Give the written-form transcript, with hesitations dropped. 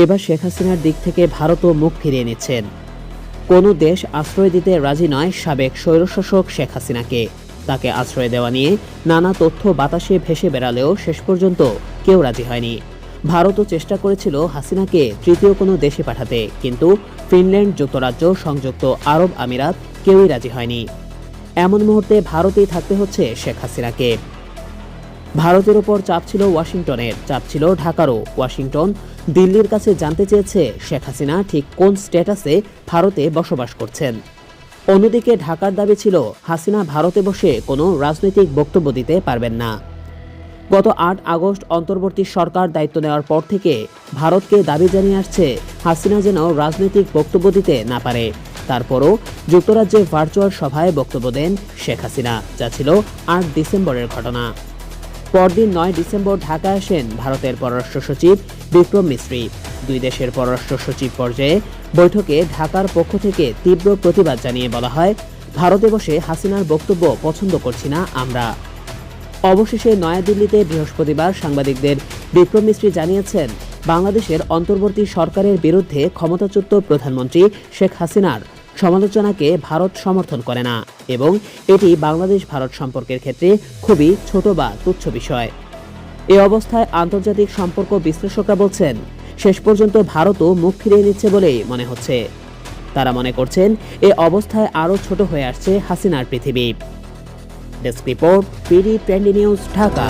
এবার শেখ হাসিনার দিক থেকে ভারতও মুখ ফিরিয়ে নিচ্ছেন। কোনো দেশ আশ্রয় দিতে রাজি নয় সাবেক স্বৈরশাসক শেখ হাসিনাকে। তাকে আশ্রয় দেওয়া নিয়ে নানা তথ্য বাতাসে ভেসে বেড়ালেও শেষ পর্যন্ত কেউ রাজি হয়নি। ভারতও চেষ্টা করেছিল হাসিনাকে তৃতীয় কোনো দেশে পাঠাতে, কিন্তু ফিনল্যান্ড, যুক্তরাজ্য, সংযুক্ত আরব আমিরাত কেউই রাজি হয়নি। এমন মুহূর্তে ভারতেই থাকতে হচ্ছে শেখ হাসিনাকে। ভারতের ওপর চাপ ছিল ওয়াশিংটনের, চাপ ছিল ঢাকারও। ওয়াশিংটন দিল্লির কাছে জানতে চেয়েছে শেখ হাসিনা ঠিক কোন স্ট্যাটাসে ভারতে বসবাস করছেন। অন্যদিকে ঢাকার দাবি ছিল হাসিনা ভারতে বসে কোনো রাজনৈতিক বক্তব্য দিতে পারবেন না। গত ৮ আগস্ট অন্তর্বর্তী সরকার দায়িত্ব নেওয়ার পর থেকে ভারতকে দাবি জানিয়ে আসছে হাসিনা যেন রাজনৈতিক বক্তব্য দিতে না পারে। তারপরও যুক্তরাজ্যে ভার্চুয়াল সভায় বক্তব্য দেন শেখ হাসিনা, যা ছিল ৮ ডিসেম্বরের ঘটনা। পরদিন ৯ ডিসেম্বর ঢাকায় আসেন ভারতের পররাষ্ট্র সচিব বিক্রম মিশ্রি। দুই দেশের পররাষ্ট্র সচিব পর্যায়ে বৈঠকে ঢাকার পক্ষ থেকে তীব্র প্রতিবাদ জানিয়ে বলা হয়, ভারতে বসে হাসিনার বক্তব্য পছন্দ করছি না আমরা। অবশেষে নয়াদিল্লিতে বৃহস্পতিবার সাংবাদিকদের বিক্রম মিশ্রি জানিয়েছেন, বাংলাদেশের অন্তর্বর্তী সরকারের বিরুদ্ধে ক্ষমতাচ্যুত প্রধানমন্ত্রী শেখ হাসিনার সমালোচনাকে ভারত সমর্থন করে না এবং এটি বাংলাদেশ ভারত সম্পর্কের ক্ষেত্রে খুবই ছোট বা তুচ্ছ বিষয়। এ অবস্থায় আন্তর্জাতিক সম্পর্ক বিশ্লেষকরা বলছেন, শেষ পর্যন্ত ভারতও মুখ ফিরিয়ে নিচ্ছে বলেই মনে হচ্ছে। তারা মনে করছেন এ অবস্থায় আরও ছোট হয়ে আসছে হাসিনার পৃথিবী। Desk report, PD trendy news, Dhaka.